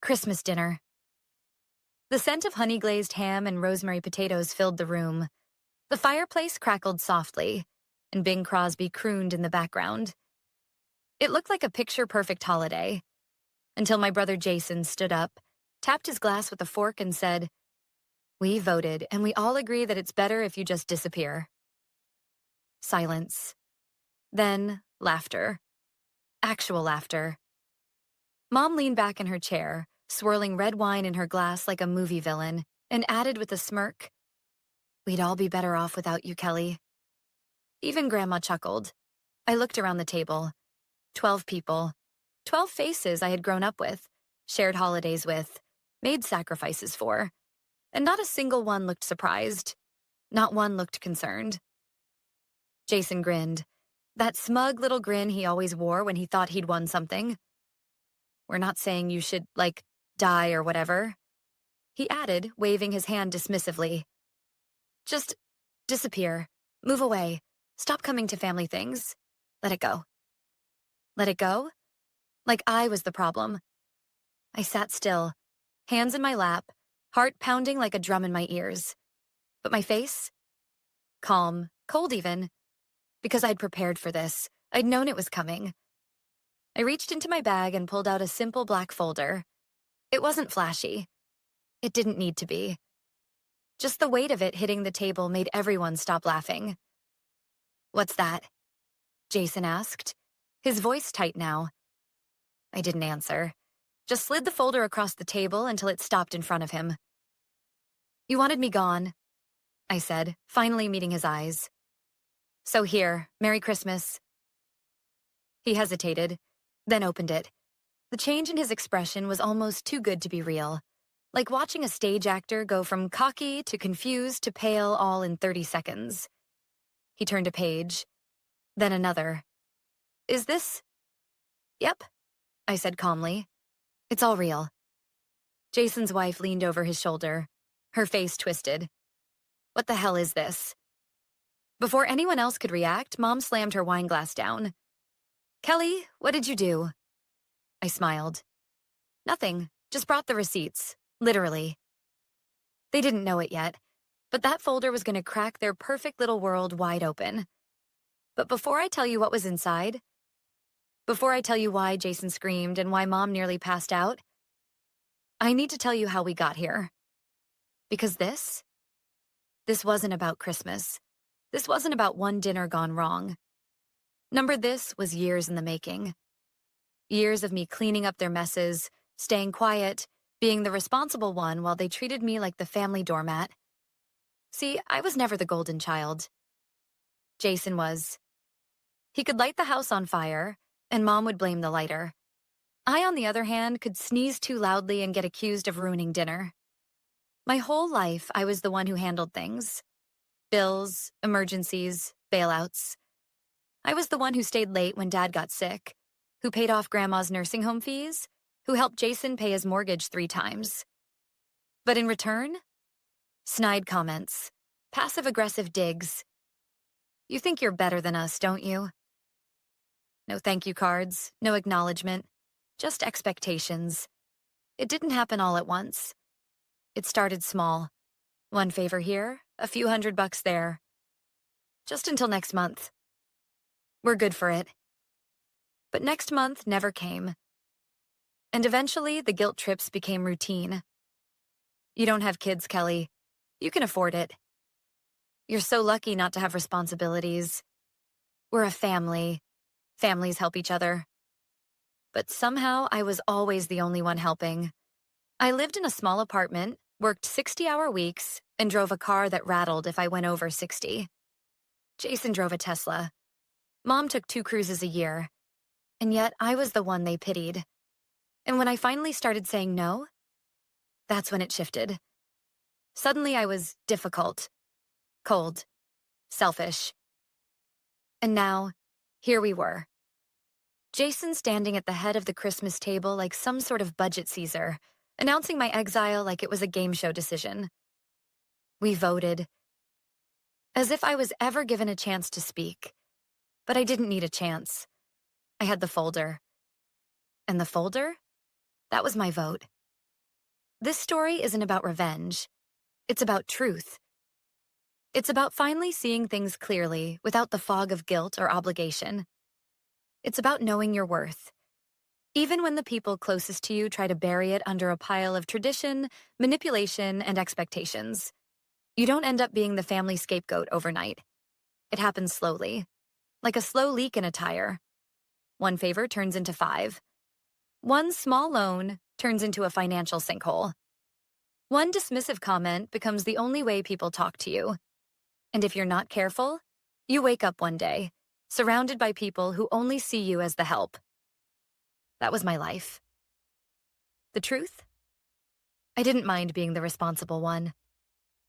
Christmas dinner. The scent of honey-glazed ham and rosemary potatoes filled the room. The fireplace crackled softly, and Bing Crosby crooned in the background. It looked like a picture-perfect holiday, until my brother Jason stood up, tapped his glass with a fork and said, "We voted, and we all agree that it's better if you just disappear." Silence. Then laughter. Actual laughter. Mom leaned back in her chair, swirling red wine in her glass like a movie villain, and added with a smirk, "We'd all be better off without you, Kelly." Even Grandma chuckled. I looked around the table. 12 people. 12 faces I had grown up with, shared holidays with, made sacrifices for. And not a single one looked surprised. Not one looked concerned. Jason grinned. That smug little grin he always wore when he thought he'd won something. "We're not saying you should, die or whatever," he added, waving his hand dismissively. "Just disappear. Move away. Stop coming to family things. Let it go." Let it go? Like I was the problem. I sat still, hands in my lap, heart pounding like a drum in my ears. But my face? Calm, cold even, because I'd prepared for this. I'd known it was coming. I reached into my bag and pulled out a simple black folder. It wasn't flashy. It didn't need to be. Just the weight of it hitting the table made everyone stop laughing. "What's that?" Jason asked, his voice tight now. I didn't answer, just slid the folder across the table until it stopped in front of him. "You wanted me gone," I said, finally meeting his eyes. "So here, Merry Christmas." He hesitated, then opened it. The change in his expression was almost too good to be real, like watching a stage actor go from cocky to confused to pale all in 30 seconds. He turned a page, then another. "Is this?" "Yep," I said calmly. "It's all real." Jason's wife leaned over his shoulder, her face twisted. "What the hell is this?" Before anyone else could react, Mom slammed her wine glass down. "Kelly, what did you do?" I smiled. "Nothing, just brought the receipts, literally." They didn't know it yet, but that folder was going to crack their perfect little world wide open. But before I tell you what was inside, before I tell you why Jason screamed and why Mom nearly passed out, I need to tell you how we got here. Because this wasn't about Christmas. This wasn't about one dinner gone wrong. This was years in the making. Years of me cleaning up their messes, staying quiet, being the responsible one while they treated me like the family doormat. See, I was never the golden child. Jason was. He could light the house on fire, and Mom would blame the lighter. I, on the other hand, could sneeze too loudly and get accused of ruining dinner. My whole life, I was the one who handled things. Bills, emergencies, bailouts. I was the one who stayed late when Dad got sick, who paid off Grandma's nursing home fees, who helped Jason pay his mortgage 3 times. But in return, snide comments, passive-aggressive digs. "You think you're better than us, don't you?" No thank you cards, no acknowledgement, just expectations. It didn't happen all at once. It started small. One favor here, a few $100 there. Just until next month. We're good for it. But next month never came. And eventually, the guilt trips became routine. "You don't have kids, Kelly. You can afford it. You're so lucky not to have responsibilities. We're a family. Families help each other." But somehow, I was always the only one helping. I lived in a small apartment, worked 60-hour weeks, and drove a car that rattled if I went over 60. Jason drove a Tesla. Mom took 2 cruises a year. And yet, I was the one they pitied. And when I finally started saying no, that's when it shifted. Suddenly, I was difficult, cold, selfish. And now, here we were. Jason standing at the head of the Christmas table like some sort of budget Caesar, announcing my exile like it was a game show decision. We voted. As if I was ever given a chance to speak. But I didn't need a chance. I had the folder. And the folder? That was my vote. This story isn't about revenge. It's about truth. It's about finally seeing things clearly without the fog of guilt or obligation. It's about knowing your worth, even when the people closest to you try to bury it under a pile of tradition, manipulation, and expectations. You don't end up being the family scapegoat overnight. It happens slowly, like a slow leak in a tire. One favor turns into 5. One small loan turns into a financial sinkhole. One dismissive comment becomes the only way people talk to you. And if you're not careful, you wake up one day, surrounded by people who only see you as the help. That was my life. The truth? I didn't mind being the responsible one.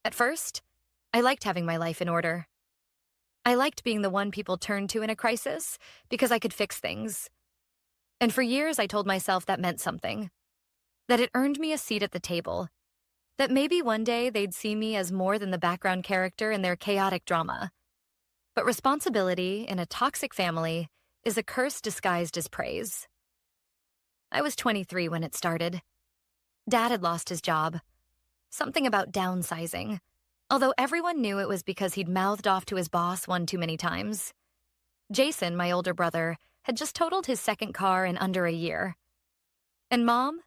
At first, I liked having my life in order. I liked being the one people turned to in a crisis because I could fix things. And for years, I told myself that meant something. That it earned me a seat at the table. That maybe one day they'd see me as more than the background character in their chaotic drama. But responsibility in a toxic family is a curse disguised as praise. I was 23 when it started. Dad had lost his job. Something about downsizing, although everyone knew it was because he'd mouthed off to his boss one too many times. Jason, my older brother, had just totaled his second car in under a year. And Mom?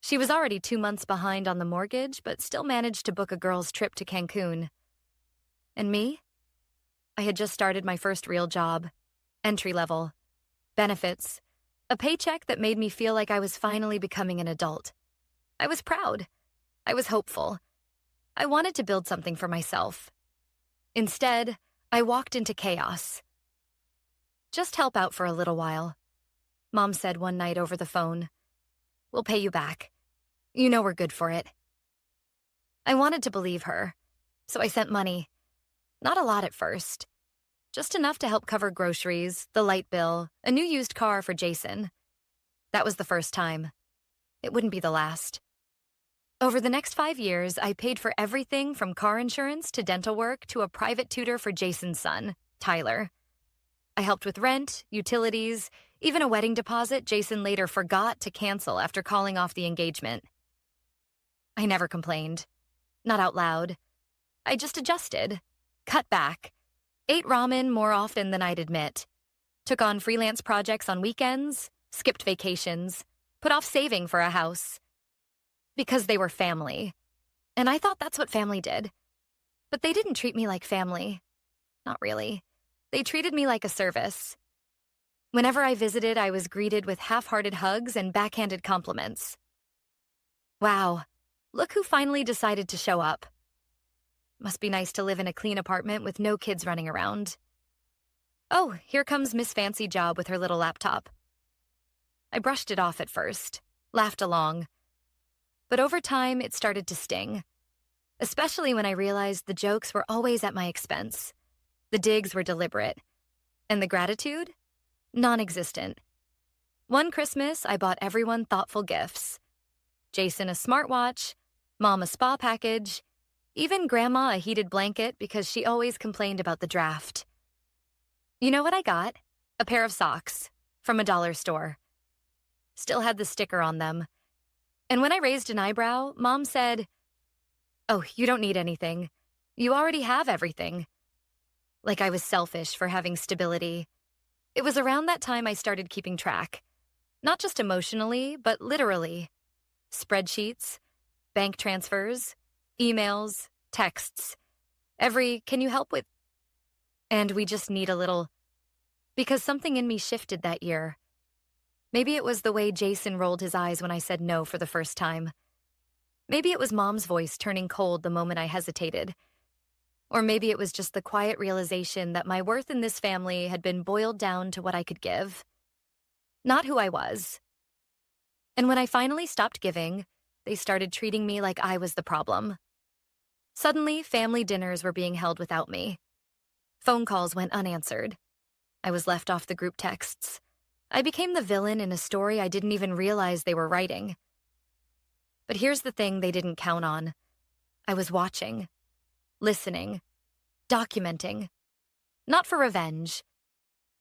She was already 2 months behind on the mortgage, but still managed to book a girl's trip to Cancun. And me? I had just started my first real job. Entry level. Benefits. A paycheck that made me feel like I was finally becoming an adult. I was proud. I was hopeful. I wanted to build something for myself. Instead, I walked into chaos. Just help out for a little while, Mom said one night over the phone. We'll pay you back. You know we're good for it. I wanted to believe her, so I sent money. Not a lot at first. Just enough to help cover groceries, the light bill, a new used car for Jason. That was the first time. It wouldn't be the last. Over the next 5 years, I paid for everything from car insurance to dental work to a private tutor for Jason's son, Tyler. I helped with rent, utilities, even a wedding deposit Jason later forgot to cancel after calling off the engagement. I never complained. Not out loud. I just adjusted, cut back, ate ramen more often than I'd admit, took on freelance projects on weekends, skipped vacations, put off saving for a house. Because they were family. And I thought that's what family did. But they didn't treat me like family. Not really. They treated me like a service. Whenever I visited, I was greeted with half-hearted hugs and backhanded compliments. Wow, look who finally decided to show up. Must be nice to live in a clean apartment with no kids running around. Oh, here comes Miss Fancy Job with her little laptop. I brushed it off at first, laughed along. But over time, it started to sting. Especially when I realized the jokes were always at my expense. The digs were deliberate. And the gratitude? Non-existent. One Christmas, I bought everyone thoughtful gifts. Jason a smartwatch, Mom a spa package, even Grandma a heated blanket because she always complained about the draft. You know what I got? A pair of socks from a dollar store. Still had the sticker on them. And when I raised an eyebrow, Mom said, "Oh, you don't need anything. You already have everything." Like I was selfish for having stability. It was around that time I started keeping track. Not just emotionally, but literally. Spreadsheets, bank transfers, emails, texts. Can you help with? And we just need a little. Because something in me shifted that year. Maybe it was the way Jason rolled his eyes when I said no for the first time. Maybe it was Mom's voice turning cold the moment I hesitated. Or maybe it was just the quiet realization that my worth in this family had been boiled down to what I could give. Not who I was. And when I finally stopped giving, they started treating me like I was the problem. Suddenly, family dinners were being held without me. Phone calls went unanswered. I was left off the group texts. I became the villain in a story I didn't even realize they were writing. But here's the thing they didn't count on. I was watching. Listening, documenting, not for revenge,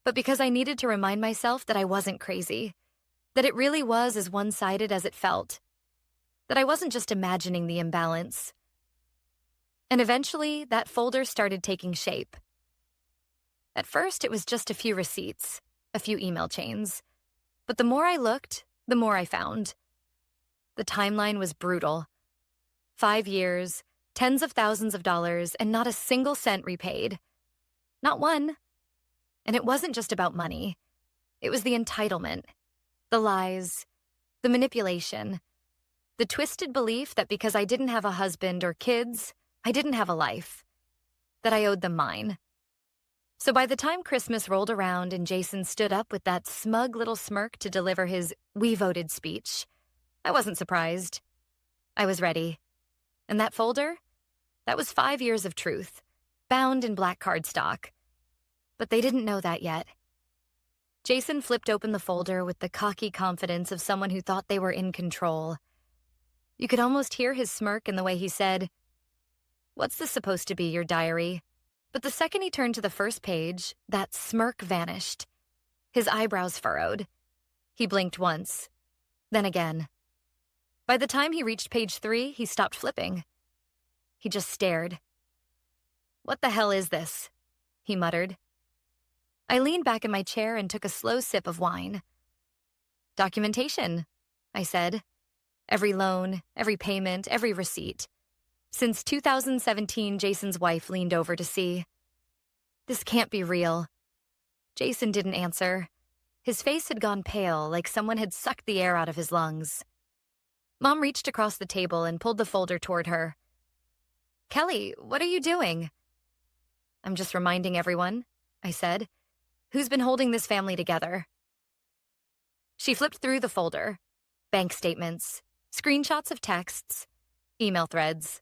but because I needed to remind myself that I wasn't crazy, that it really was as one-sided as it felt. that I wasn't just imagining the imbalance. And eventually, that folder started taking shape. At first, it was just a few receipts, a few email chains. But the more I looked, the more I found. The timeline was brutal. 5 years, tens of thousands of dollars, and not a single cent repaid. Not one. And it wasn't just about money. It was the entitlement, the lies, the manipulation, the twisted belief that because I didn't have a husband or kids, I didn't have a life, that I owed them mine. So by the time Christmas rolled around and Jason stood up with that smug little smirk to deliver his "we voted" speech, I wasn't surprised. I was ready. And that folder? That was 5 years of truth, bound in black cardstock. But they didn't know that yet. Jason flipped open the folder with the cocky confidence of someone who thought they were in control. You could almost hear his smirk in the way he said, "What's this supposed to be, your diary?" But the second he turned to the first page, that smirk vanished. His eyebrows furrowed. He blinked once, then again. By the time he reached page 3, he stopped flipping. He just stared. "What the hell is this?" he muttered. I leaned back in my chair and took a slow sip of wine. "Documentation," I said. "Every loan, every payment, every receipt. Since 2017, Jason's wife leaned over to see. This can't be real." Jason didn't answer. His face had gone pale, like someone had sucked the air out of his lungs. Mom reached across the table and pulled the folder toward her. "Kelly, what are you doing?" "I'm just reminding everyone," I said. "Who's been holding this family together?" She flipped through the folder. Bank statements, screenshots of texts, email threads,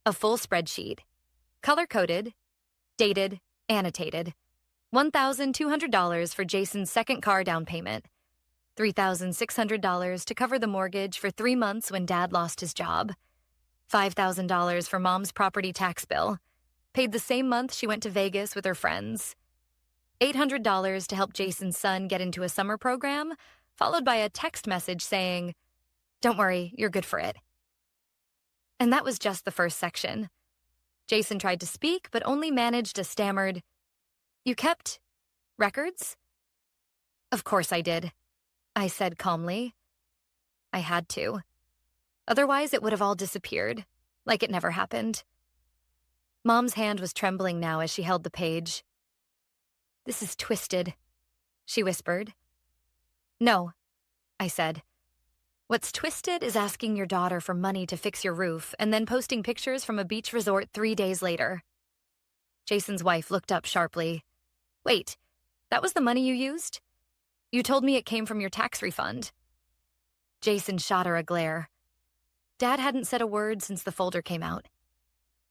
a full spreadsheet, color-coded, dated, annotated. $1,200 for Jason's second car down payment. $3,600 to cover the mortgage for 3 months when Dad lost his job. $5,000 for Mom's property tax bill, paid the same month she went to Vegas with her friends. $800 to help Jason's son get into a summer program, followed by a text message saying, "Don't worry, you're good for it." And that was just the first section. Jason tried to speak, but only managed a stammered, "You kept records?" "Of course I did," I said calmly. I had to. Otherwise, it would have all disappeared, like it never happened. Mom's hand was trembling now as she held the page. "This is twisted," she whispered. "No," I said. "What's twisted is asking your daughter for money to fix your roof and then posting pictures from a beach resort 3 days later." Jason's wife looked up sharply. "Wait, that was the money you used? You told me it came from your tax refund." Jason shot her a glare. Dad hadn't said a word since the folder came out.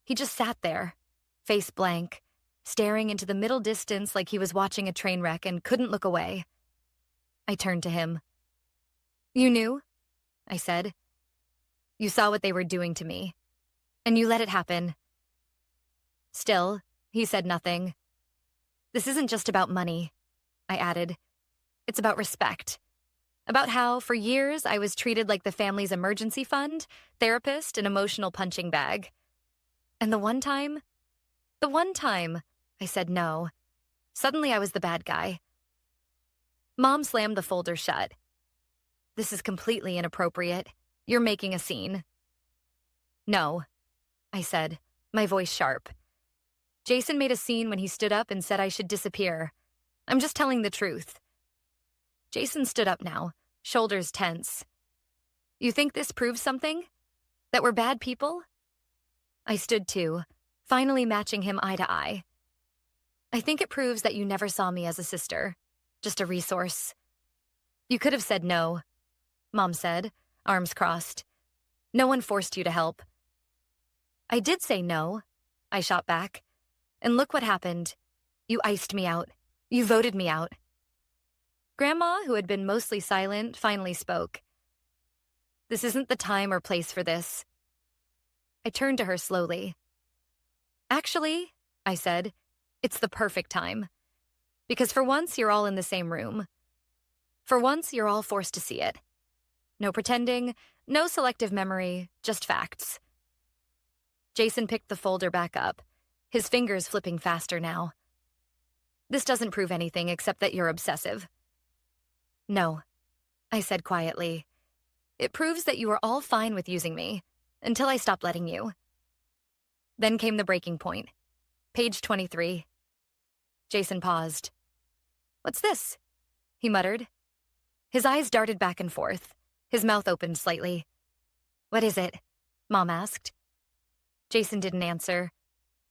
He just sat there, face blank, staring into the middle distance like he was watching a train wreck and couldn't look away. I turned to him. "You knew?" I said. "You saw what they were doing to me, and you let it happen." Still, he said nothing. "This isn't just about money," I added. "It's about respect. About how, for years, I was treated like the family's emergency fund, therapist, and emotional punching bag. And the one time I said no, suddenly I was the bad guy." Mom slammed the folder shut. "This is completely inappropriate. You're making a scene." "No," I said, my voice sharp. "Jason made a scene when he stood up and said I should disappear. I'm just telling the truth." Jason stood up now, shoulders tense. "You think this proves something? That we're bad people?" I stood too, finally matching him eye to eye. "I think it proves that you never saw me as a sister, just a resource." "You could have said no," Mom said, arms crossed. "No one forced you to help." "I did say no," I shot back. "And look what happened. You iced me out. You voted me out." Grandma, who had been mostly silent, finally spoke. "This isn't the time or place for this." I turned to her slowly. "Actually," I said, "it's the perfect time. Because for once, you're all in the same room. For once, you're all forced to see it. No pretending, no selective memory, just facts. Jason picked the folder back up, his fingers flipping faster now. This doesn't prove anything except that you're obsessive. No, I said quietly. It proves that you were all fine with using me, until I stopped letting you. Then came the breaking point. Page 23. Jason paused. What's this? He muttered. His eyes darted back and forth. His mouth opened slightly. What is it? Mom asked. Jason didn't answer,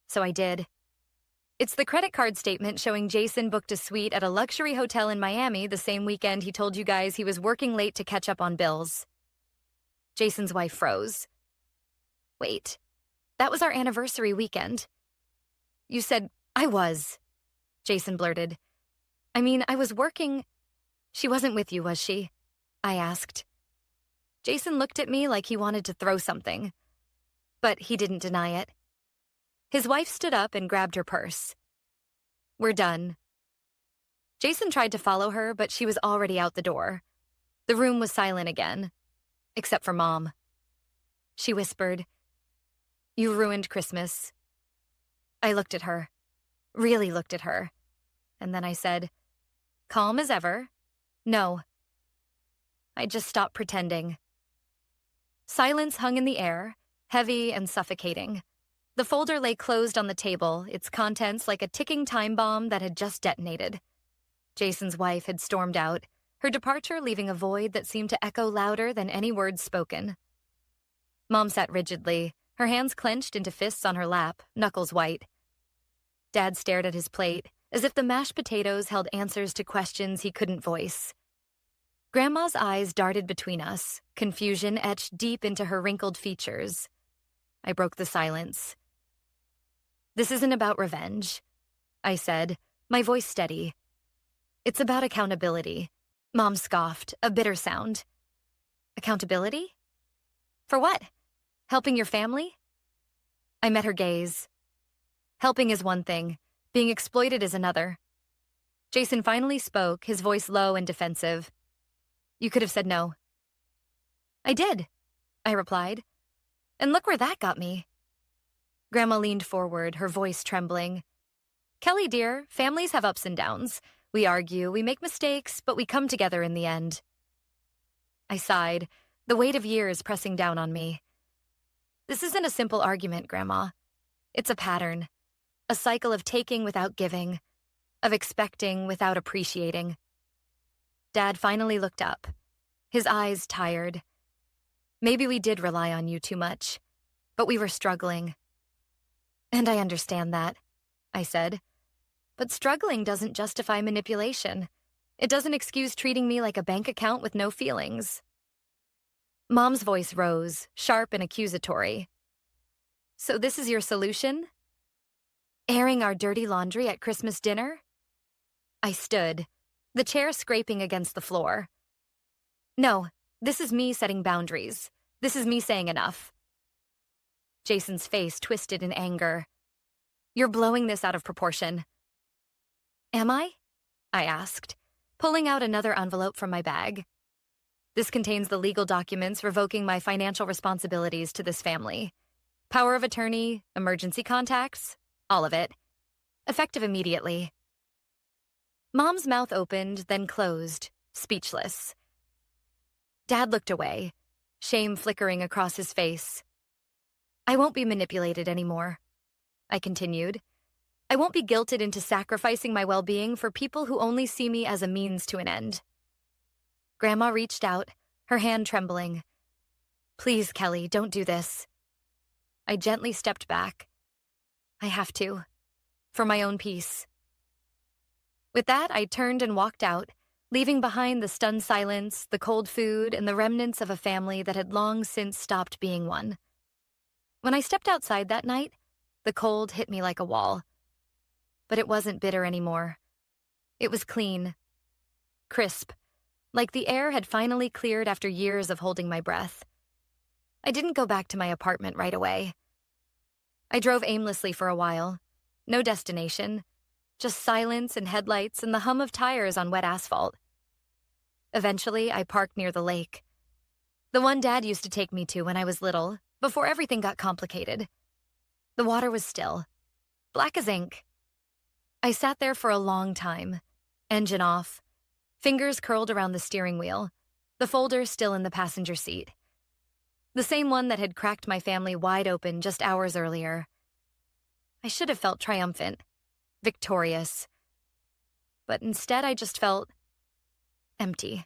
so I did. It's the credit card statement showing Jason booked a suite at a luxury hotel in Miami the same weekend he told you guys he was working late to catch up on bills. Jason's wife froze. Wait, that was our anniversary weekend. You said, I was, Jason blurted. I mean, I was working. She wasn't with you, was she? I asked. Jason looked at me like he wanted to throw something, but he didn't deny it. His wife stood up and grabbed her purse. We're done. Jason tried to follow her, but she was already out the door. The room was silent again, except for Mom. She whispered, You ruined Christmas. I looked at her, really looked at her, and then I said, calm as ever, no. I just stopped pretending. Silence hung in the air, heavy and suffocating. The folder lay closed on the table, its contents like a ticking time bomb that had just detonated. Jason's wife had stormed out, her departure leaving a void that seemed to echo louder than any words spoken. Mom sat rigidly, her hands clenched into fists on her lap, knuckles white. Dad stared at his plate, as if the mashed potatoes held answers to questions he couldn't voice. Grandma's eyes darted between us, confusion etched deep into her wrinkled features. I broke the silence. This isn't about revenge, I said, my voice steady. It's about accountability. Mom scoffed, a bitter sound. Accountability? For what? Helping your family? I met her gaze. Helping is one thing, being exploited is another. Jason finally spoke, his voice low and defensive. You could have said no. I did, I replied. And look where that got me. Grandma leaned forward, her voice trembling. Kelly, dear, families have ups and downs. We argue, we make mistakes, but we come together in the end. I sighed, the weight of years pressing down on me. This isn't a simple argument, Grandma. It's a pattern, a cycle of taking without giving, of expecting without appreciating. Dad finally looked up, his eyes tired. Maybe we did rely on you too much, but we were struggling. And I understand that, I said. But struggling doesn't justify manipulation. It doesn't excuse treating me like a bank account with no feelings. Mom's voice rose, sharp and accusatory. So this is your solution? Airing our dirty laundry at Christmas dinner? I stood, the chair scraping against the floor. No, this is me setting boundaries. This is me saying enough. Jason's face twisted in anger. You're blowing this out of proportion. Am I? I asked, pulling out another envelope from my bag. This contains the legal documents revoking my financial responsibilities to this family. Power of attorney, emergency contacts, all of it. Effective immediately. Mom's mouth opened, then closed, speechless. Dad looked away, shame flickering across his face. I won't be manipulated anymore, I continued. I won't be guilted into sacrificing my well-being for people who only see me as a means to an end. Grandma reached out, her hand trembling. Please, Kelly, don't do this. I gently stepped back. I have to, for my own peace. With that, I turned and walked out, leaving behind the stunned silence, the cold food, and the remnants of a family that had long since stopped being one. When I stepped outside that night, the cold hit me like a wall. But it wasn't bitter anymore. It was clean, crisp, like the air had finally cleared after years of holding my breath. I didn't go back to my apartment right away. I drove aimlessly for a while. No destination, just silence and headlights and the hum of tires on wet asphalt. Eventually, I parked near the lake. The one Dad used to take me to when I was little, before everything got complicated. The water was still, black as ink. I sat there for a long time, engine off, fingers curled around the steering wheel, the folder still in the passenger seat. The same one that had cracked my family wide open just hours earlier. I should have felt triumphant, victorious. But instead I just felt empty.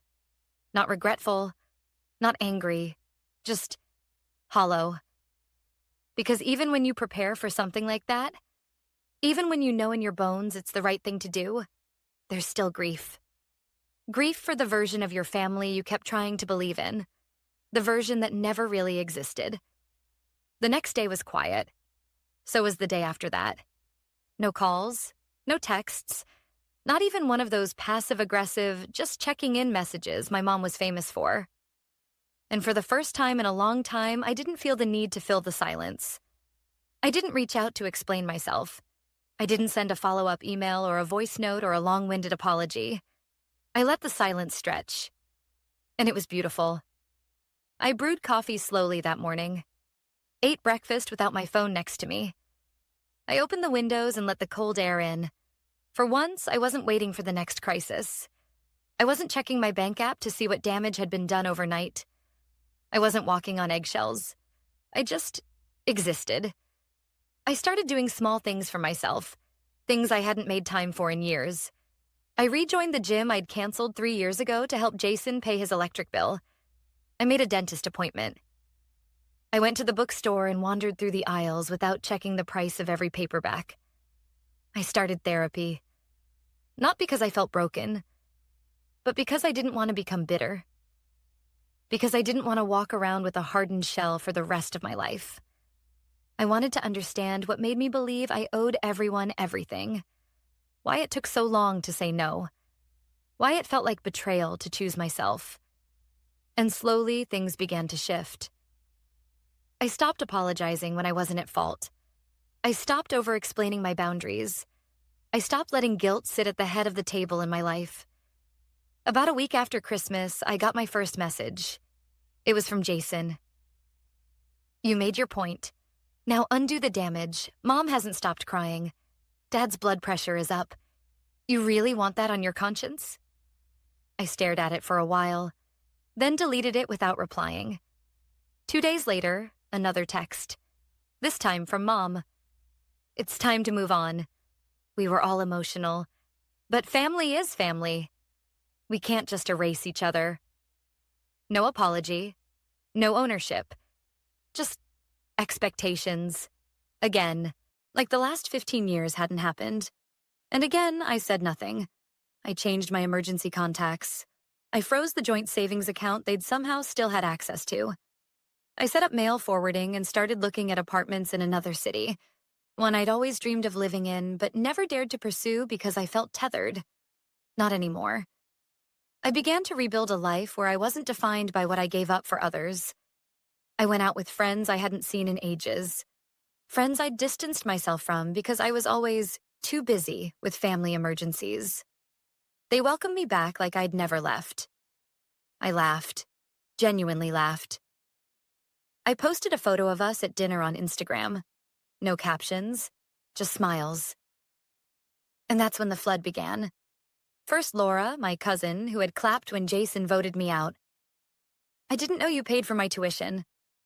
Not regretful, not angry, just hollow. Because even when you prepare for something like that, even when you know in your bones it's the right thing to do, there's still grief. Grief for the version of your family you kept trying to believe in, the version that never really existed. The next day was quiet. So was the day after that. No calls, no texts, not even one of those passive-aggressive, just checking in messages my mom was famous for. And for the first time in a long time, I didn't feel the need to fill the silence. I didn't reach out to explain myself. I didn't send a follow-up email or a voice note or a long-winded apology. I let the silence stretch. And it was beautiful. I brewed coffee slowly that morning, ate breakfast without my phone next to me. I opened the windows and let the cold air in. For once, I wasn't waiting for the next crisis. I wasn't checking my bank app to see what damage had been done overnight. I wasn't walking on eggshells. I just existed. I started doing small things for myself, things I hadn't made time for in years. I rejoined the gym I'd canceled 3 years ago to help Jason pay his electric bill. I made a dentist appointment. I went to the bookstore and wandered through the aisles without checking the price of every paperback. I started therapy. Not because I felt broken, but because I didn't want to become bitter. Because I didn't want to walk around with a hardened shell for the rest of my life. I wanted to understand what made me believe I owed everyone everything. Why it took so long to say no. Why it felt like betrayal to choose myself. And slowly, things began to shift. I stopped apologizing when I wasn't at fault. I stopped over-explaining my boundaries. I stopped letting guilt sit at the head of the table in my life. About a week after Christmas, I got my first message. It was from Jason. "You made your point. Now undo the damage. Mom hasn't stopped crying. Dad's blood pressure is up. You really want that on your conscience?" I stared at it for a while, then deleted it without replying. 2 days later, another text. This time from Mom. "It's time to move on. We were all emotional. But family is family. We can't just erase each other." No apology. No ownership. Just expectations. Again, like the last 15 years hadn't happened. And again, I said nothing. I changed my emergency contacts. I froze the joint savings account they'd somehow still had access to. I set up mail forwarding and started looking at apartments in another city, one I'd always dreamed of living in but never dared to pursue because I felt tethered. Not anymore. I began to rebuild a life where I wasn't defined by what I gave up for others. I went out with friends I hadn't seen in ages. Friends I'd distanced myself from because I was always too busy with family emergencies. They welcomed me back like I'd never left. I laughed. Genuinely laughed. I posted a photo of us at dinner on Instagram. No captions, just smiles. And that's when the flood began. First Laura, my cousin, who had clapped when Jason voted me out. "I didn't know you paid for my tuition.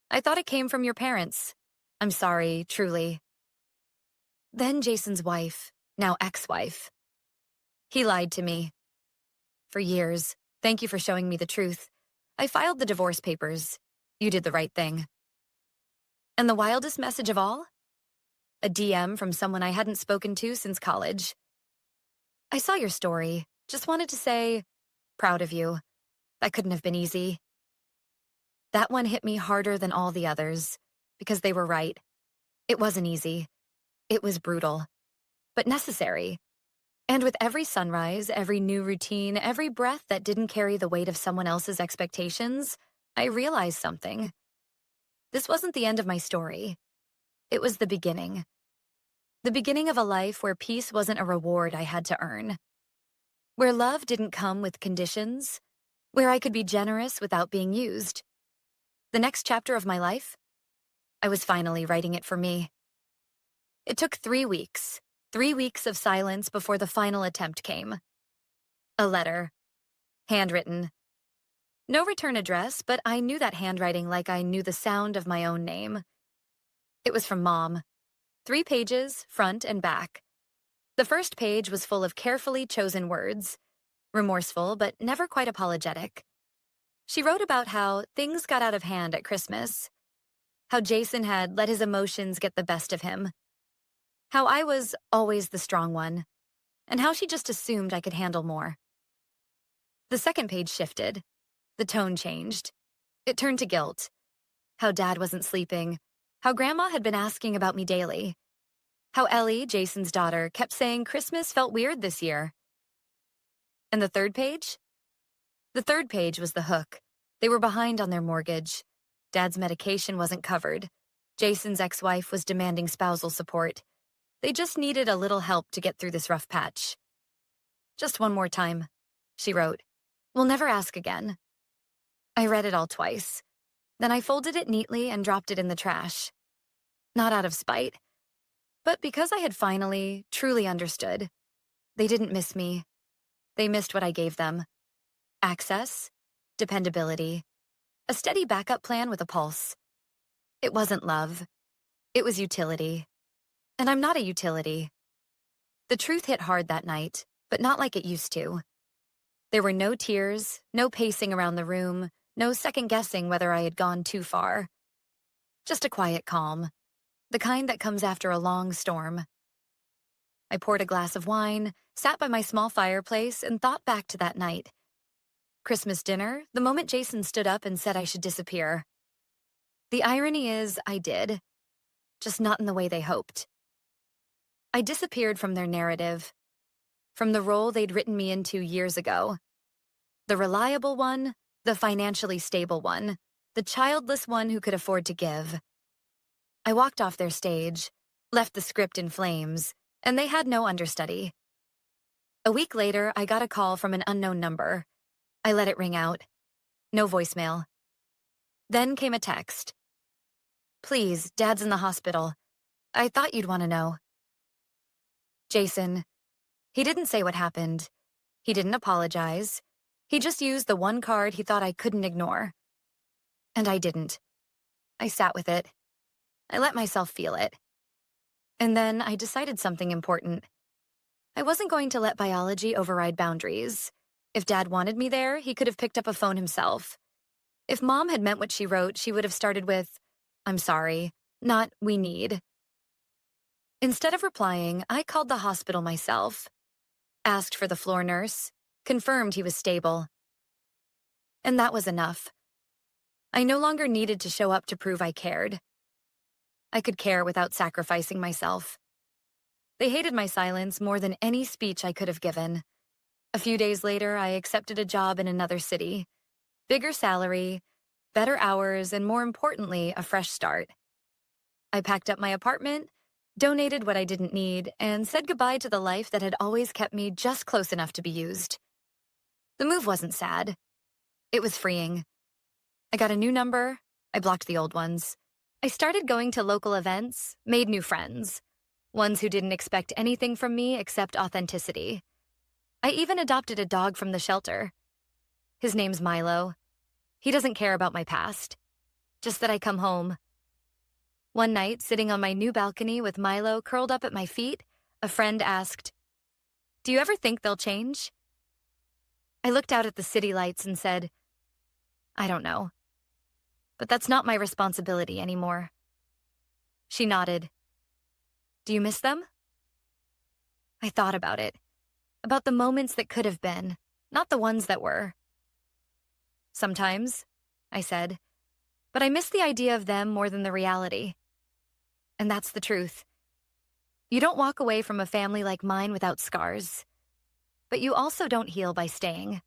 I thought it came from your parents. I'm sorry, truly." Then Jason's wife, now ex-wife. "He lied to me. For years. Thank you for showing me the truth. I filed the divorce papers. You did the right thing." And the wildest message of all? A DM from someone I hadn't spoken to since college. "I saw your story. Just wanted to say, proud of you. That couldn't have been easy." That one hit me harder than all the others, because they were right. It wasn't easy. It was brutal, but necessary. And with every sunrise, every new routine, every breath that didn't carry the weight of someone else's expectations, I realized something. This wasn't the end of my story. It was the beginning. The beginning of a life where peace wasn't a reward I had to earn. Where love didn't come with conditions. Where I could be generous without being used. The next chapter of my life? I was finally writing it for me. It took 3 weeks, 3 weeks of silence before the final attempt came. A letter. Handwritten. No return address, but I knew that handwriting like I knew the sound of my own name. It was from Mom. 3 pages, front and back. The first page was full of carefully chosen words, remorseful but never quite apologetic. She wrote about how things got out of hand at Christmas, how Jason had let his emotions get the best of him, how I was always the strong one, and how she just assumed I could handle more. The second page shifted. The tone changed. It turned to guilt. How Dad wasn't sleeping, how Grandma had been asking about me daily, how Ellie, Jason's daughter, kept saying Christmas felt weird this year. And the third page? The third page was the hook. They were behind on their mortgage. Dad's medication wasn't covered. Jason's ex-wife was demanding spousal support. They just needed a little help to get through this rough patch. Just one more time, she wrote. We'll never ask again. I read it all twice. Then I folded it neatly and dropped it in the trash. Not out of spite, but because I had finally, truly understood. They didn't miss me. They missed what I gave them. Access, dependability, a steady backup plan with a pulse. It wasn't love. It was utility. And I'm not a utility. The truth hit hard that night, but not like it used to. There were no tears, no pacing around the room, no second-guessing whether I had gone too far. Just a quiet calm, the kind that comes after a long storm. I poured a glass of wine, sat by my small fireplace, and thought back to that night. Christmas dinner, the moment Jason stood up and said I should disappear. The irony is, I did. Just not in the way they hoped. I disappeared from their narrative, from the role they'd written me into years ago. The reliable one, the financially stable one, the childless one who could afford to give. I walked off their stage, left the script in flames, and they had no understudy. A week later, I got a call from an unknown number. I let it ring out. No voicemail. Then came a text. Please, Dad's in the hospital. I thought you'd want to know. Jason. He didn't say what happened. He didn't apologize. He just used the one card he thought I couldn't ignore. And I didn't. I sat with it. I let myself feel it. And then I decided something important. I wasn't going to let biology override boundaries. If Dad wanted me there, he could have picked up a phone himself. If Mom had meant what she wrote, she would have started with, I'm sorry, not we need. Instead of replying, I called the hospital myself, asked for the floor nurse, confirmed he was stable. And that was enough. I no longer needed to show up to prove I cared. I could care without sacrificing myself. They hated my silence more than any speech I could have given. A few days later, I accepted a job in another city. Bigger salary, better hours, and more importantly, a fresh start. I packed up my apartment, donated what I didn't need, and said goodbye to the life that had always kept me just close enough to be used. The move wasn't sad. It was freeing. I got a new number. I blocked the old ones. I started going to local events, made new friends. Ones who didn't expect anything from me except authenticity. I even adopted a dog from the shelter. His name's Milo. He doesn't care about my past. Just that I come home. One night, sitting on my new balcony with Milo curled up at my feet, a friend asked, Do you ever think they'll change? I looked out at the city lights and said, I don't know. But that's not my responsibility anymore. She nodded. Do you miss them? I thought about it. About the moments that could have been, not the ones that were. Sometimes, I said, but I miss the idea of them more than the reality. And that's the truth. You don't walk away from a family like mine without scars. But you also don't heal by staying.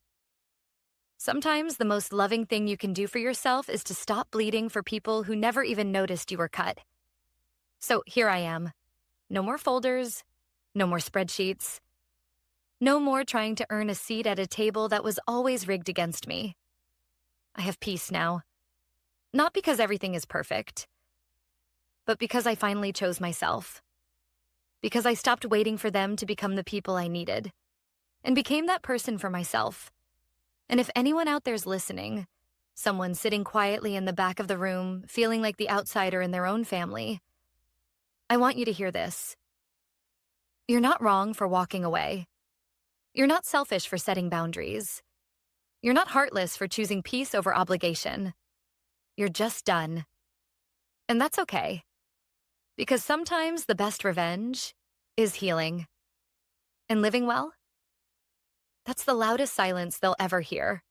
Sometimes the most loving thing you can do for yourself is to stop bleeding for people who never even noticed you were cut. So here I am. No more folders, no more spreadsheets. No more trying to earn a seat at a table that was always rigged against me. I have peace now. Not because everything is perfect, but because I finally chose myself. Because I stopped waiting for them to become the people I needed, and became that person for myself. And if anyone out there's listening, someone sitting quietly in the back of the room, feeling like the outsider in their own family, I want you to hear this. You're not wrong for walking away. You're not selfish for setting boundaries. You're not heartless for choosing peace over obligation. You're just done. And that's okay. Because sometimes the best revenge is healing. And living well? That's the loudest silence they'll ever hear.